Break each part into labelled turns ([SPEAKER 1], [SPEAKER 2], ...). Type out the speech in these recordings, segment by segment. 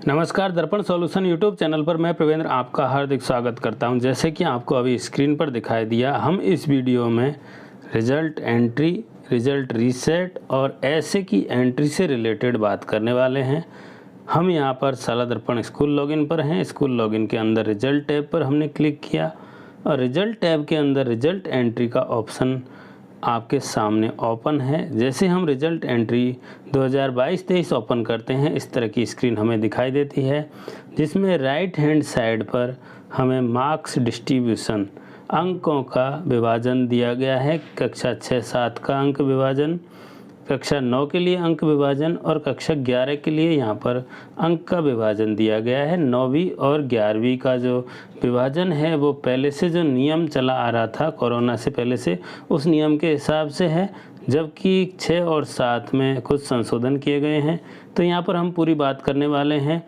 [SPEAKER 1] नमस्कार, दर्पण solution YouTube channel पर मैं प्रवेंद्र आपका हार्दिक स्वागत करता हूं। जैसे कि आपको अभी स्क्रीन पर दिखाई दिया, हम इस वीडियो में रिजल्ट एंट्री, रिजल्ट रीसेट और ऐसे की एंट्री से रिलेटेड बात करने वाले हैं। हम यहां पर शाला दर्पण स्कूल लॉगिन पर हैं। स्कूल लॉगिन के अंदर रिजल्ट टैब पर हमने क्लिक किया और रिजल्ट टैब के अंदर रिजल्ट एंट्री का ऑप्शन आपके सामने ओपन है। जैसे हम रिजल्ट एंट्री 2022-23 ओपन करते हैं, इस तरह की स्क्रीन हमें दिखाई देती है, जिसमें राइट हैंड साइड पर हमें मार्क्स डिस्ट्रीब्यूशन, अंकों का विभाजन दिया गया है। कक्षा 6-7 का अंक विभाजन, कक्षा 9 के लिए अंक विभाजन और कक्षा 11 के लिए यहाँ पर अंक का विभाजन दिया गया है। 9वीं और 11वीं का जो विभाजन है वो पहले से जो नियम चला आ रहा था कोरोना से पहले से, उस नियम के हिसाब से है, जबकि 6 और 7 में कुछ संशोधन किए गए हैं। तो यहाँ पर हम पूरी बात करने वाले हैं।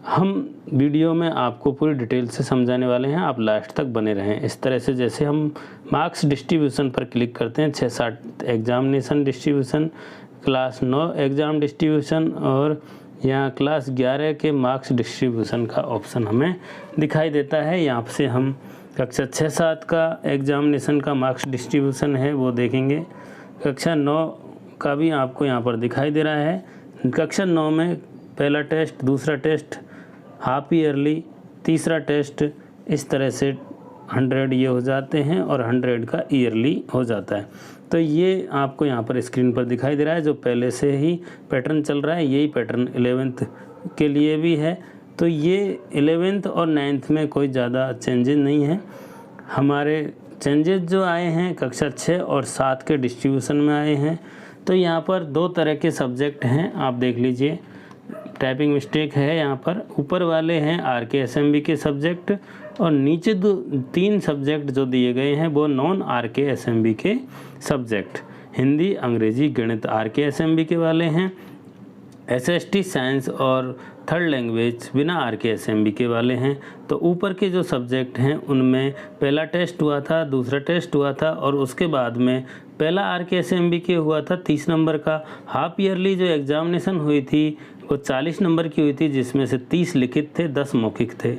[SPEAKER 1] हम वीडियो में आपको पूरी डिटेल से समझाने वाले हैं, आप लास्ट तक बने रहें। इस तरह से जैसे हम मार्क्स डिस्ट्रीब्यूशन पर क्लिक करते हैं, 6-7 examination distribution, class 9 exam distribution और यहाँ क्लास 11 के मार्क्स डिस्ट्रीब्यूशन का ऑप्शन हमें दिखाई देता है। यहाँ से हम कक्षा 6-7 का एग्जामिनेशन का मार्क्स डिस्ट्रीब्यूशन है वो देखेंगे। कक्षा 9 का भी आपको यहाँ पर दिखाई दे रहा है। कक्षा 9 में पहला टेस्ट, दूसरा टेस्ट हाफ ईयरली, तीसरा टेस्ट, इस तरह से 100 ये हो जाते हैं और 100 का ईयरली हो जाता है। तो ये आपको यहाँ पर स्क्रीन पर दिखाई दे रहा है। जो पहले से ही पैटर्न चल रहा है, यही पैटर्न 11th के लिए भी है। तो ये 11th और 9th में कोई ज़्यादा चेंजेस नहीं है। हमारे चेंजेस जो आए हैं कक्षा 6 और 7 के डिस्ट्रीब्यूशन में आए हैं। तो यहाँ पर 2 तरह के सब्जेक्ट हैं, आप देख लीजिए। टाइपिंग मिस्टेक है यहाँ पर। ऊपर वाले हैं RK-SMB के सब्जेक्ट और नीचे 3 सब्जेक्ट जो दिए गए हैं वो नॉन RK-SMB के सब्जेक्ट, हिंदी, अंग्रेजी, गणित RK-SMB के वाले हैं। SST साइंस और थर्ड लैंग्वेज बिना RK-SMB के वाले हैं। तो ऊपर के जो सब्जेक्ट हैं उनमें पहला टेस्ट हुआ था, दूसरा टेस्ट हुआ था और उसके बाद में पहला RK-SMB के हुआ था 30 नंबर का। हाफ ईयरली जो एग्जामिनेशन हुई थी वो 40 नंबर की हुई थी, जिसमें से 30 लिखित थे, 10 मौखिक थे।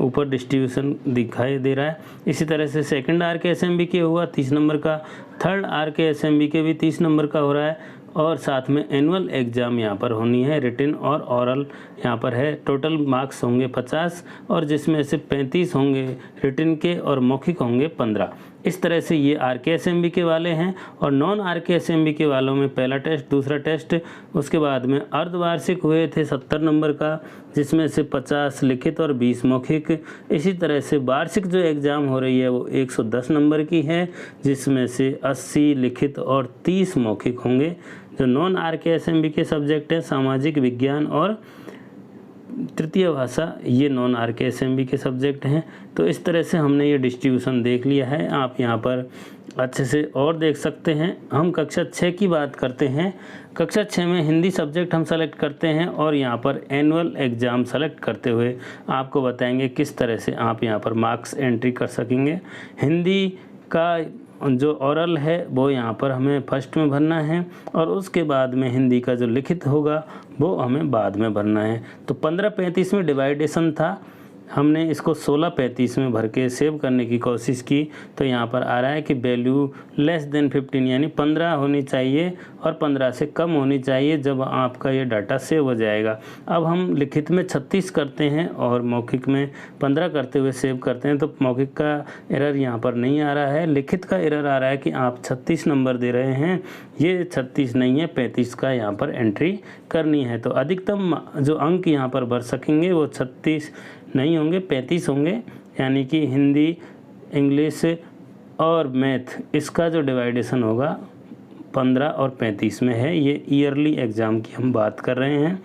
[SPEAKER 1] ऊपर डिस्ट्रीब्यूशन दिखाई दे रहा है। इसी तरह से सेकंड RK-SMB के हुआ 30 नंबर का, थर्ड RK-SMB के भी 30 नंबर का हो रहा है और साथ में एनुअल एग्ज़ाम यहाँ पर होनी है, रिटन और ऑरल यहाँ पर है। टोटल मार्क्स होंगे 50 और जिसमें से 35 होंगे रिटन के और मौखिक होंगे 15। इस तरह से ये RK-SMB के वाले हैं। और नॉन RK-SMB के वालों में पहला टेस्ट, दूसरा टेस्ट, उसके बाद में अर्धवार्षिक हुए थे 70 नंबर का, जिसमें से 50 लिखित और 20 मौखिक। इसी तरह से वार्षिक जो एग्ज़ाम हो रही है वो 110 नंबर की है, जिसमें से 80 लिखित और 30 मौखिक होंगे। जो नॉन RK-SMB के सब्जेक्ट हैं सामाजिक विज्ञान और तृतीय भाषा, ये नॉन RK-SMB के सब्जेक्ट हैं। तो इस तरह से हमने ये डिस्ट्रीब्यूशन देख लिया है। आप यहाँ पर अच्छे से और देख सकते हैं। हम कक्षा 6 की बात करते हैं। कक्षा 6 में हिंदी सब्जेक्ट हम सेलेक्ट करते हैं और यहाँ पर एनुअल एग्ज़ाम सेलेक्ट करते हुए आपको बताएंगे किस तरह से आप यहाँ पर मार्क्स एंट्री कर सकेंगे। हिंदी का जो ओरल है वो यहाँ पर हमें फर्स्ट में भरना है और उसके बाद में हिंदी का जो लिखित होगा वो हमें बाद में भरना है। तो 15-35 में डिवाइडेशन था, हमने इसको 16-35 में भर के सेव करने की कोशिश की। तो यहाँ पर आ रहा है कि वैल्यू लेस देन 15 यानी 15 होनी चाहिए और 15 से कम होनी चाहिए जब आपका ये डाटा सेव हो जाएगा। अब हम लिखित में 36 करते हैं और मौखिक में 15 करते हुए सेव करते हैं, तो मौखिक का एरर यहाँ पर नहीं आ रहा है। लिखित का एरर आ रहा है कि आप 36 नंबर दे रहे हैं, ये 36 नहीं है, 35 का यहाँ पर एंट्री करनी है। तो अधिकतम जो अंक यहाँ पर भर सकेंगे वो 36 नहीं होंगे, 35 होंगे। यानी कि हिंदी, इंग्लिश और मैथ, इसका जो डिवाइडेशन होगा 15 और 35 में है। ये ईयरली एग्ज़ाम की हम बात कर रहे हैं।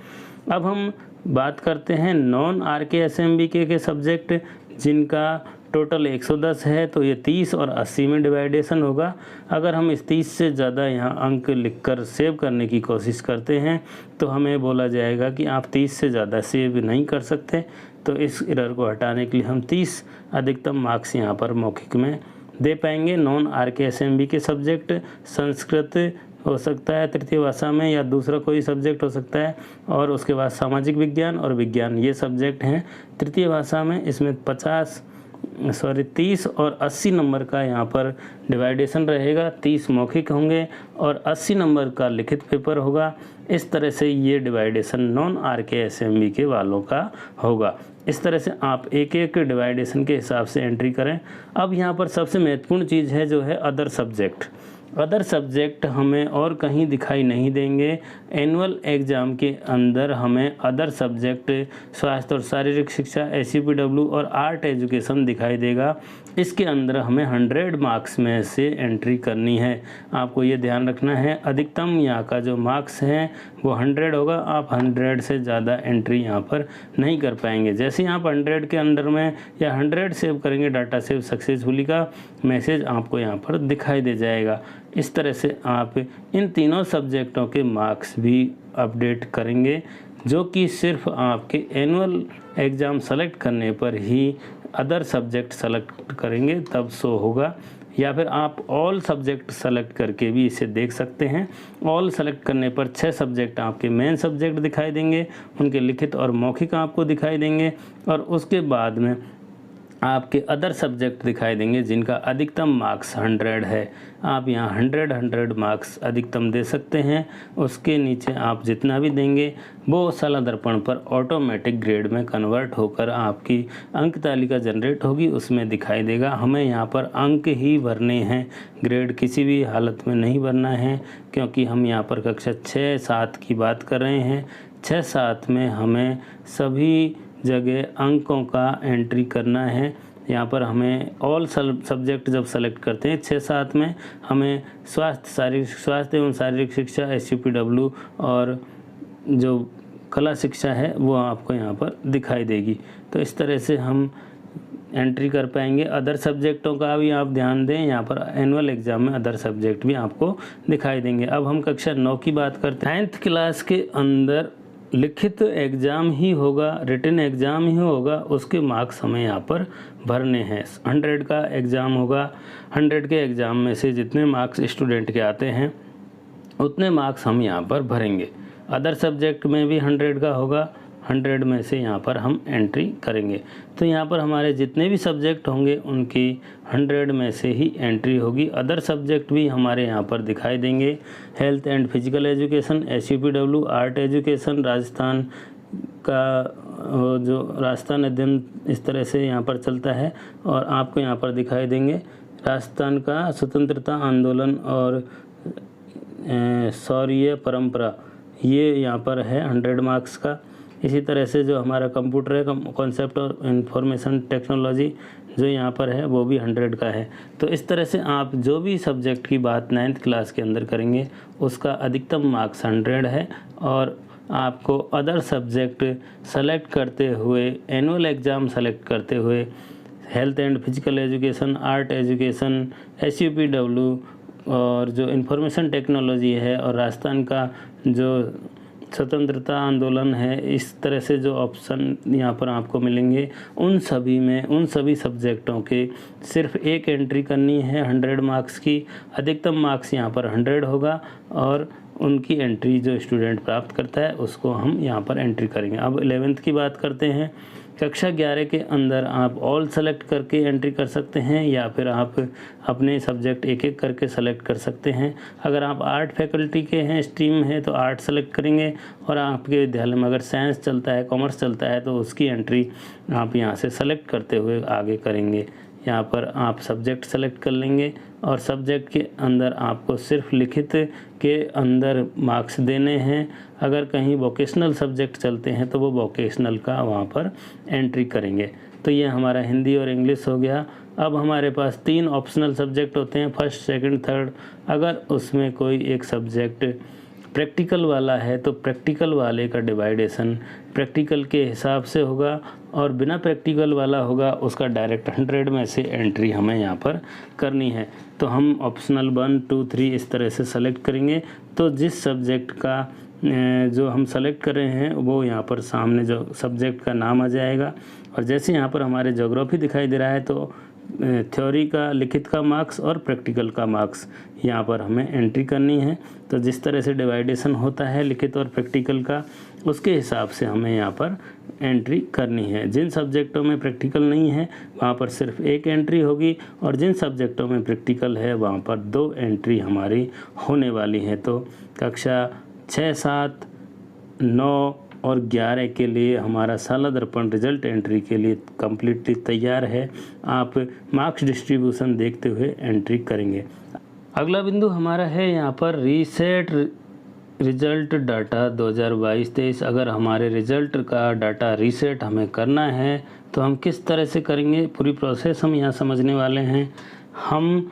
[SPEAKER 1] अब हम बात करते हैं नॉन RK-SMB के सब्जेक्ट, जिनका टोटल 110 है। तो ये 30 और 80 में डिवाइडेशन होगा। अगर हम इस 30 से ज़्यादा यहाँ अंक लिखकर सेव करने की कोशिश करते हैं तो हमें बोला जाएगा कि आप 30 से ज़्यादा सेव नहीं कर सकते। तो इस एरर को हटाने के लिए हम 30 अधिकतम मार्क्स यहाँ पर मौखिक में दे पाएंगे। नॉन RK-SMB के सब्जेक्ट संस्कृत, हो सकता है तृतीय भाषा में, या दूसरा कोई सब्जेक्ट हो सकता है, और उसके बाद सामाजिक विज्ञान और विज्ञान, ये सब्जेक्ट हैं तृतीय भाषा में। इसमें 30 और 80 नंबर का यहाँ पर डिवाइडेशन रहेगा। 30 मौखिक होंगे और 80 नंबर का लिखित पेपर होगा। इस तरह से ये डिवाइडेशन नॉन RK SMB के वालों का होगा। इस तरह से आप एक एक डिवाइडेशन के हिसाब से एंट्री करें। अब यहाँ पर सबसे महत्वपूर्ण चीज़ है जो है अदर सब्जेक्ट। अदर सब्जेक्ट हमें और कहीं दिखाई नहीं देंगे। एनुअल एग्ज़ाम के अंदर हमें अदर सब्जेक्ट स्वास्थ्य और शारीरिक शिक्षा, SUPW और आर्ट एजुकेशन दिखाई देगा। इसके अंदर हमें 100 मार्क्स में से एंट्री करनी है। आपको ये ध्यान रखना है, अधिकतम यहाँ का जो मार्क्स है वो 100 होगा। आप 100 से ज़्यादा एंट्री यहाँ पर नहीं कर पाएंगे। जैसे ही आप 100 के अंडर में या 100 सेव करेंगे, डाटा सेव सक्सेसफुली का मैसेज आपको यहाँ पर दिखाई दे जाएगा। इस तरह से आप इन तीनों सब्जेक्टों के मार्क्स भी अपडेट करेंगे, जो कि सिर्फ आपके एनुअल एग्ज़ाम सेलेक्ट करने पर ही अदर सब्जेक्ट सेलेक्ट करेंगे तब शो होगा, या फिर आप ऑल सब्जेक्ट सेलेक्ट करके भी इसे देख सकते हैं। ऑल सेलेक्ट करने पर 6 सब्जेक्ट आपके मेन सब्जेक्ट दिखाई देंगे, उनके लिखित और मौखिक आपको दिखाई देंगे, और उसके बाद में आपके अदर सब्जेक्ट दिखाई देंगे जिनका अधिकतम मार्क्स 100 है। आप यहाँ 100 मार्क्स अधिकतम दे सकते हैं। उसके नीचे आप जितना भी देंगे वो साला दर्पण पर ऑटोमेटिक ग्रेड में कन्वर्ट होकर आपकी अंक तालिका जनरेट होगी, उसमें दिखाई देगा। हमें यहाँ पर अंक ही भरने हैं, ग्रेड किसी भी हालत में नहीं भरना है, क्योंकि हम यहाँ पर कक्षा 6-7 की बात कर रहे हैं। 6-7 में हमें सभी जगह अंकों का एंट्री करना है। यहाँ पर हमें ऑल सब्जेक्ट जब सेलेक्ट करते हैं 6-7 में, हमें स्वास्थ्य एवं शारीरिक शिक्षा, SUPW और जो कला शिक्षा है वो आपको यहाँ पर दिखाई देगी। तो इस तरह से हम एंट्री कर पाएंगे। अदर सब्जेक्टों का भी आप ध्यान दें, यहाँ पर एनुअल एग्ज़ाम में अदर सब्जेक्ट भी आपको दिखाई देंगे। अब हम कक्षा 9 की बात करते हैं। 9th क्लास के अंदर लिखित एग्ज़ाम ही होगा, रिटन एग्ज़ाम ही होगा, उसके मार्क्स हमें यहाँ पर भरने हैं। 100 का एग्ज़ाम होगा। 100 के एग्ज़ाम में से जितने मार्क्स स्टूडेंट के आते हैं उतने मार्क्स हम यहाँ पर भरेंगे। अदर सब्जेक्ट में भी 100 का होगा, 100 में से यहाँ पर हम एंट्री करेंगे। तो यहाँ पर हमारे जितने भी सब्जेक्ट होंगे उनकी 100 में से ही एंट्री होगी। अदर सब्जेक्ट भी हमारे यहाँ पर दिखाई देंगे। Health and physical education, SUPW, art education, Rajasthan का जो राजस्थान अध्ययन इस तरह से यहाँ पर चलता है, और आपको यहाँ पर दिखाई देंगे राजस्थान का स्वतंत्रता आंदोलन और शौर्य परंपरा, ये यहाँ पर है 100 मार्क्स का। इसी तरह से जो हमारा कंप्यूटर है, कॉन्सेप्ट और इंफॉर्मेशन टेक्नोलॉजी, जो यहाँ पर है वो भी 100 का है। तो इस तरह से आप जो भी सब्जेक्ट की बात 9th क्लास के अंदर करेंगे उसका अधिकतम मार्क्स 100 है। और आपको अदर सब्जेक्ट सेलेक्ट करते हुए, एनुअल एग्ज़ाम सेलेक्ट करते हुए health and physical education, art education, SUPW और जो इंफॉर्मेशन टेक्नोलॉजी है, और राजस्थान का जो स्वतंत्रता आंदोलन है, इस तरह से जो ऑप्शन यहाँ पर आपको मिलेंगे उन सभी सब्जेक्टों के सिर्फ एक एंट्री करनी है 100 मार्क्स की। अधिकतम मार्क्स यहाँ पर 100 होगा, और उनकी एंट्री जो स्टूडेंट प्राप्त करता है उसको हम यहाँ पर एंट्री करेंगे। अब 11th की बात करते हैं। कक्षा 11 के अंदर आप ऑल सेलेक्ट करके एंट्री कर सकते हैं, या फिर आप अपने सब्जेक्ट एक एक करके सेलेक्ट कर सकते हैं। अगर आप आर्ट फैकल्टी के हैं, स्ट्रीम है, तो आर्ट सेलेक्ट करेंगे, और आपके विद्यालय में अगर साइंस चलता है, कॉमर्स चलता है, तो उसकी एंट्री आप यहाँ से सेलेक्ट करते हुए आगे करेंगे। यहाँ पर आप सब्जेक्ट सेलेक्ट कर लेंगे, और सब्जेक्ट के अंदर आपको सिर्फ लिखित के अंदर मार्क्स देने हैं। अगर कहीं वोकेशनल सब्जेक्ट चलते हैं तो वो वोकेशनल का वहाँ पर एंट्री करेंगे। तो ये हमारा हिंदी और इंग्लिश हो गया। अब हमारे पास 3 ऑप्शनल सब्जेक्ट होते हैं, फर्स्ट, सेकंड, थर्ड। अगर उसमें कोई एक सब्जेक्ट प्रैक्टिकल वाला है तो प्रैक्टिकल वाले का डिवाइडेशन प्रैक्टिकल के हिसाब से होगा, और बिना प्रैक्टिकल वाला होगा उसका डायरेक्ट 100 में से एंट्री हमें यहाँ पर करनी है। तो हम ऑप्शनल 1, 2, 3 इस तरह से सेलेक्ट करेंगे। तो जिस सब्जेक्ट का जो हम सेलेक्ट कर रहे हैं वो यहाँ पर सामने जो सब्जेक्ट का नाम आ जाएगा, और जैसे यहाँ पर हमारे ज्योग्राफी दिखाई दे रहा है तो थ्योरी का लिखित का मार्क्स और प्रैक्टिकल का मार्क्स यहाँ पर हमें एंट्री करनी है। तो जिस तरह से डिवाइडेशन होता है लिखित और प्रैक्टिकल का, उसके हिसाब से हमें यहाँ पर एंट्री करनी है। जिन सब्जेक्टों में प्रैक्टिकल नहीं है वहाँ पर सिर्फ एक एंट्री होगी, और जिन सब्जेक्टों में प्रैक्टिकल है वहाँ पर 2 एंट्री हमारी होने वाली है। तो कक्षा 6, 7, 9 और 11 के लिए हमारा साला दर्पण रिजल्ट एंट्री के लिए कम्प्लीटली तैयार है। आप मार्क्स डिस्ट्रीब्यूशन देखते हुए एंट्री करेंगे। अगला बिंदु हमारा है यहाँ पर रीसेट रिजल्ट डाटा 2022-23। अगर हमारे रिजल्ट का डाटा रीसेट हमें करना है तो हम किस तरह से करेंगे, पूरी प्रोसेस हम यहाँ समझने वाले हैं। हम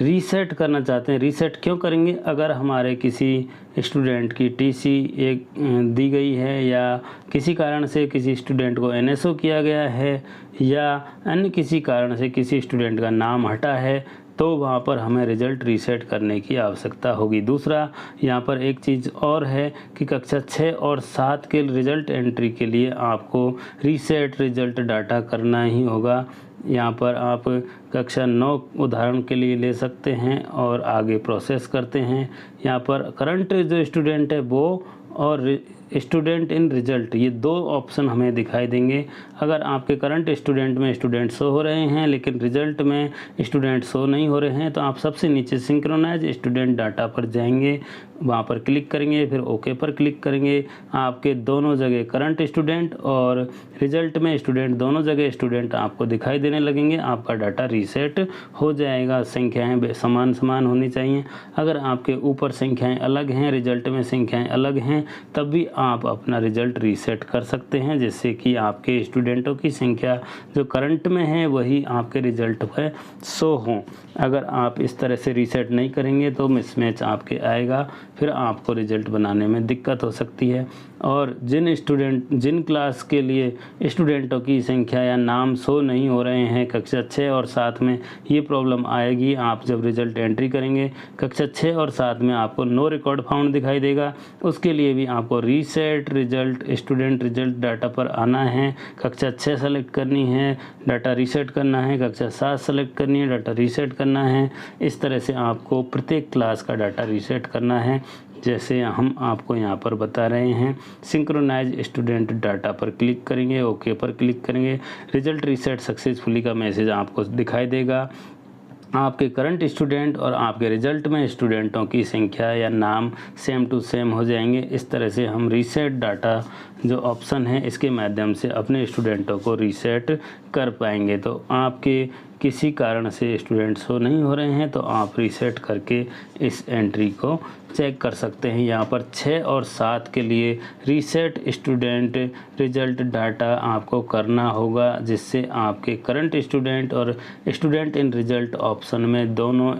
[SPEAKER 1] रीसेट करना चाहते हैं। रीसेट क्यों करेंगे? अगर हमारे किसी स्टूडेंट की टीसी एक दी गई है, या किसी कारण से किसी स्टूडेंट को एनएसओ किया गया है, या अन्य किसी कारण से किसी स्टूडेंट का नाम हटा है, तो वहाँ पर हमें रिज़ल्ट रीसेट करने की आवश्यकता होगी। दूसरा यहाँ पर एक चीज़ और है कि कक्षा 6 और 7 के रिज़ल्ट एंट्री के लिए आपको रीसेट रिज़ल्ट डाटा करना ही होगा। यहाँ पर आप कक्षा 9 उदाहरण के लिए ले सकते हैं और आगे प्रोसेस करते हैं। यहाँ पर करंट जो स्टूडेंट है वो और स्टूडेंट इन रिजल्ट, ये 2 ऑप्शन हमें दिखाई देंगे। अगर आपके करंट स्टूडेंट में स्टूडेंट शो हो रहे हैं लेकिन रिजल्ट में स्टूडेंट शो नहीं हो रहे हैं, तो आप सबसे नीचे सिंक्रोनाइज स्टूडेंट डाटा पर जाएंगे, वहाँ पर क्लिक करेंगे, फिर ओके पर क्लिक करेंगे। आपके दोनों जगह करंट स्टूडेंट और रिजल्ट में स्टूडेंट, दोनों जगह स्टूडेंट आपको दिखाई देने लगेंगे। आपका डाटा रीसेट हो जाएगा। संख्याएँ समान समान होनी चाहिए। अगर आपके ऊपर संख्याएँ अलग हैं, रिजल्ट में संख्याएँ अलग हैं, तब भी आप अपना रिजल्ट रीसेट कर सकते हैं, जिससे कि आपके स्टूडेंटों की संख्या जो करंट में है वही आपके रिजल्ट पर शो हों। अगर आप इस तरह से रीसेट नहीं करेंगे तो मिसमैच आपके आएगा, फिर आपको रिजल्ट बनाने में दिक्कत हो सकती है। और जिन क्लास के लिए स्टूडेंटों की संख्या या नाम शो नहीं हो रहे हैं कक्षा 6 और 7 में, ये प्रॉब्लम आएगी आप जब रिजल्ट एंट्री करेंगे। कक्षा 6 और 7 में आपको नो रिकॉर्ड फाउंड दिखाई देगा। उसके लिए भी आपको reset result student result data पर आना है। कक्षा 6 सेलेक्ट करनी है, डाटा रीसेट करना है। कक्षा 7 सेलेक्ट करनी है, डाटा रीसेट करना है। इस तरह से आपको प्रत्येक क्लास का डाटा रीसेट करना है, जैसे हम आपको यहाँ पर बता रहे हैं। सिंक्रोनाइज स्टूडेंट डाटा पर क्लिक करेंगे, ओके पर क्लिक करेंगे, रिजल्ट रीसेट सक्सेसफुली का मैसेज आपको दिखाई देगा। आपके करंट स्टूडेंट और आपके रिजल्ट में स्टूडेंटों की संख्या या नाम सेम टू सेम हो जाएंगे। इस तरह से हम रीसेट डाटा जो ऑप्शन है इसके माध्यम से अपने स्टूडेंटों को रीसेट कर पाएंगे। तो आपके किसी कारण से स्टूडेंट शो नहीं हो रहे हैं तो आप रीसेट करके इस एंट्री को चेक कर सकते हैं। यहाँ पर 6 और 7 के लिए रीसेट स्टूडेंट रिजल्ट डाटा आपको करना होगा, जिससे आपके करंट स्टूडेंट और स्टूडेंट इन रिजल्ट ऑप्शन में दोनों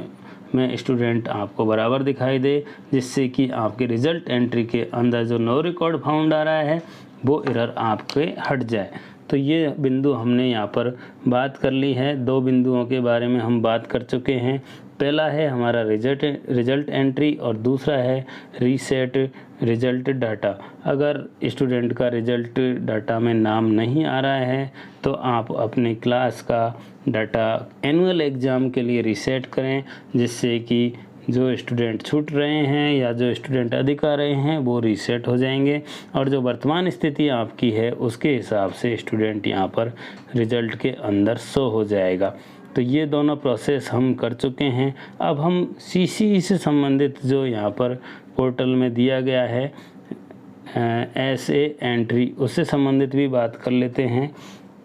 [SPEAKER 1] में स्टूडेंट आपको बराबर दिखाई दे, जिससे कि आपके रिजल्ट एंट्री के अंदर जो नो रिकॉर्ड फाउंड आ रहा है वो एरर आपके हट जाए। तो ये बिंदु हमने यहाँ पर बात कर ली है। 2 बिंदुओं के बारे में हम बात कर चुके हैं। पहला है हमारा रिजल्ट एंट्री और दूसरा है रीसेट रिजल्ट डाटा। अगर स्टूडेंट का रिजल्ट डाटा में नाम नहीं आ रहा है तो आप अपने क्लास का डाटा एनुअल एग्ज़ाम के लिए रीसेट करें, जिससे कि जो स्टूडेंट छूट रहे हैं या जो स्टूडेंट अधिक आ रहे हैं वो रीसेट हो जाएंगे, और जो वर्तमान स्थिति आपकी है उसके हिसाब से स्टूडेंट यहाँ पर रिजल्ट के अंदर शो हो जाएगा। तो ये दोनों प्रोसेस हम कर चुके हैं। अब हम CCE से संबंधित जो यहाँ पर पोर्टल में दिया गया है ऐसे एंट्री, उससे संबंधित भी बात कर लेते हैं।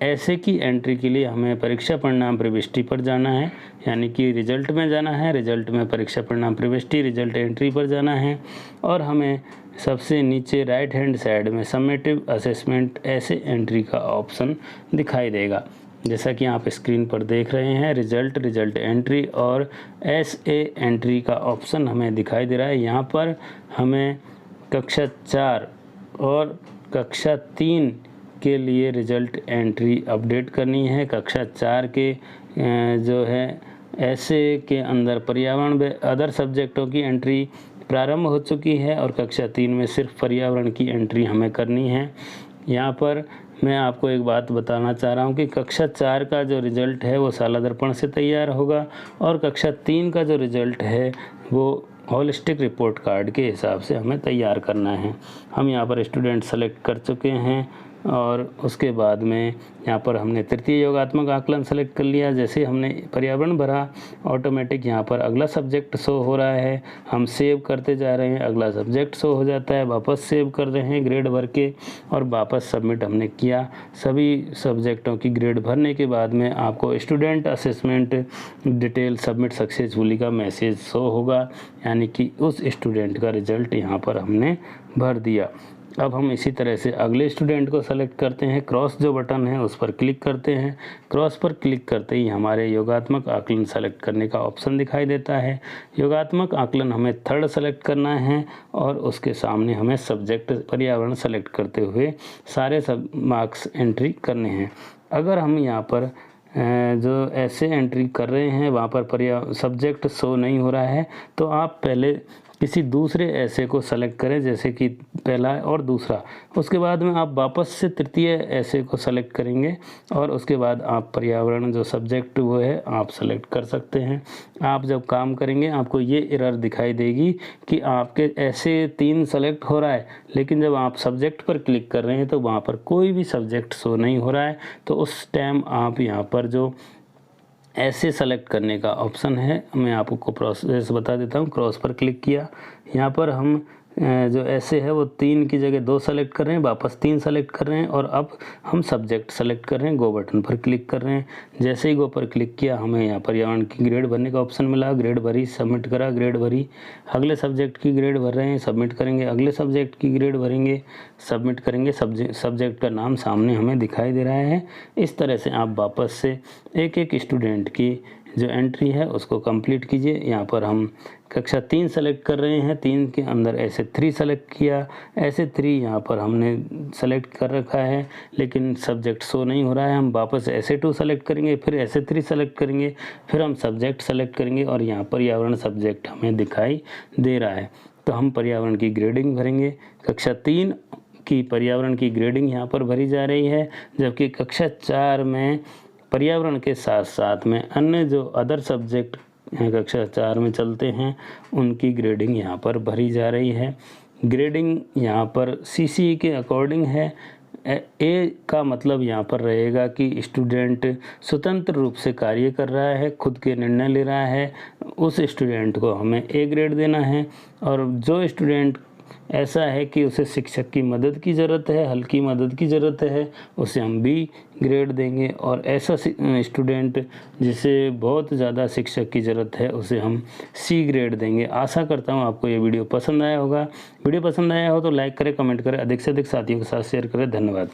[SPEAKER 1] ऐसे की एंट्री के लिए हमें परीक्षा परिणाम प्रविष्टि पर जाना है, यानी कि रिजल्ट में जाना है, रिजल्ट में परीक्षा परिणाम प्रविष्टि रिजल्ट एंट्री पर जाना है, और हमें सबसे नीचे राइट हैंड साइड में समेटिव असेसमेंट ऐसे एंट्री का ऑप्शन दिखाई देगा। जैसा कि आप स्क्रीन पर देख रहे हैं, रिजल्ट एंट्री और SA एंट्री का ऑप्शन हमें दिखाई दे रहा है। यहाँ पर हमें कक्षा 4 और कक्षा 3 के लिए रिजल्ट एंट्री अपडेट करनी है। कक्षा 4 के जो है ऐसे के अंदर पर्यावरण व अदर सब्जेक्टों की एंट्री प्रारंभ हो चुकी है, और कक्षा 3 में सिर्फ पर्यावरण की एंट्री हमें करनी है। यहाँ पर मैं आपको एक बात बताना चाह रहा हूँ कि कक्षा 4 का जो रिज़ल्ट है वो साला दर्पण से तैयार होगा और कक्षा 3 का जो रिज़ल्ट है वो होलिस्टिक रिपोर्ट कार्ड के हिसाब से हमें तैयार करना है। हम यहाँ पर स्टूडेंट सेलेक्ट कर चुके हैं और उसके बाद में यहाँ पर हमने तृतीय योगात्मक आकलन सेलेक्ट कर लिया। जैसे हमने पर्यावरण भरा, ऑटोमेटिक यहाँ पर अगला सब्जेक्ट शो हो रहा है। हम सेव करते जा रहे हैं, अगला सब्जेक्ट शो हो जाता है, वापस सेव कर रहे हैं ग्रेड भर के और वापस सबमिट हमने किया। सभी सब्जेक्टों की ग्रेड भरने के बाद में आपको student assessment detail submit successfully का मैसेज शो होगा, यानी कि उस स्टूडेंट का रिज़ल्ट यहाँ पर हमने भर दिया। अब हम इसी तरह से अगले स्टूडेंट को सेलेक्ट करते हैं। क्रॉस जो बटन है उस पर क्लिक करते हैं। क्रॉस पर क्लिक करते ही हमारे योगात्मक आकलन सेलेक्ट करने का ऑप्शन दिखाई देता है। योगात्मक आकलन हमें 3rd सेलेक्ट करना है और उसके सामने हमें सब्जेक्ट पर्यावरण सेलेक्ट करते हुए सारे सब मार्क्स एंट्री करने हैं। अगर हम यहाँ पर जो ऐसे एंट्री कर रहे हैं वहाँ पर सब्जेक्ट शो नहीं हो रहा है, तो आप पहले किसी दूसरे ऐसे को सेलेक्ट करें, जैसे कि पहला और दूसरा। उसके बाद में आप वापस से तृतीय ऐसे को सेलेक्ट करेंगे और उसके बाद आप पर्यावरण जो सब्जेक्ट वो है आप सेलेक्ट कर सकते हैं। आप जब काम करेंगे आपको ये एरर दिखाई देगी कि आपके ऐसे 3 सेलेक्ट हो रहा है, लेकिन जब आप सब्जेक्ट पर क्लिक कर रहे हैं तो वहाँ पर कोई भी सब्जेक्ट शो नहीं हो रहा है। तो उस टाइम आप यहाँ पर जो ऐसे सेलेक्ट करने का ऑप्शन है, मैं आपको प्रोसेस बता देता हूँ। क्रॉस पर क्लिक किया, यहाँ पर हम जो ऐसे है वो 3 की जगह 2 सेलेक्ट कर रहे हैं, वापस 3 सेलेक्ट कर रहे हैं और अब हम सब्जेक्ट सेलेक्ट कर रहे हैं। गो बटन पर क्लिक कर रहे हैं। जैसे ही गो पर क्लिक किया हमें यहाँ पर्यावरण की ग्रेड भरने का ऑप्शन मिला। ग्रेड भरी, सबमिट करा, ग्रेड भरी। अगले सब्जेक्ट की ग्रेड भर रहे हैं, सबमिट करेंगे। अगले सब्जेक्ट की ग्रेड भरेंगे, सबमिट करेंगे। सब्जेक्ट का नाम सामने हमें दिखाई दे रहा है। इस तरह से आप वापस से एक स्टूडेंट की जो एंट्री है उसको कंप्लीट कीजिए। यहाँ पर हम कक्षा 3 सेलेक्ट कर रहे हैं, 3 के अंदर ऐसे 3 सेलेक्ट किया। ऐसे 3 यहाँ पर हमने सेलेक्ट कर रखा है, लेकिन सब्जेक्ट शो नहीं हो रहा है। हम वापस ऐसे 2 सेलेक्ट करेंगे, फिर ऐसे 3 सेलेक्ट करेंगे, फिर हम सब्जेक्ट सेलेक्ट करेंगे और यहाँ पर्यावरण सब्जेक्ट हमें दिखाई दे रहा है। तो हम पर्यावरण की ग्रेडिंग भरेंगे। कक्षा 3 की पर्यावरण की ग्रेडिंग यहाँ पर भरी जा रही है, जबकि कक्षा 4 में पर्यावरण के साथ साथ में अन्य जो अदर सब्जेक्ट कक्षा 4 में चलते हैं उनकी ग्रेडिंग यहाँ पर भरी जा रही है। ग्रेडिंग यहाँ पर CCE के अकॉर्डिंग है। ए का मतलब यहाँ पर रहेगा कि स्टूडेंट स्वतंत्र रूप से कार्य कर रहा है, खुद के निर्णय ले रहा है, उस स्टूडेंट को हमें A ग्रेड देना है। और जो स्टूडेंट ऐसा है कि उसे शिक्षक की मदद की ज़रूरत है, हल्की मदद की ज़रूरत है, उसे हम B ग्रेड देंगे। और ऐसा स्टूडेंट जिसे बहुत ज़्यादा शिक्षक की ज़रूरत है उसे हम C ग्रेड देंगे। आशा करता हूँ आपको ये वीडियो पसंद आया होगा। वीडियो पसंद आया हो तो लाइक करें, कमेंट करें, अधिक से अधिक साथियों के साथ शेयर करें। धन्यवाद।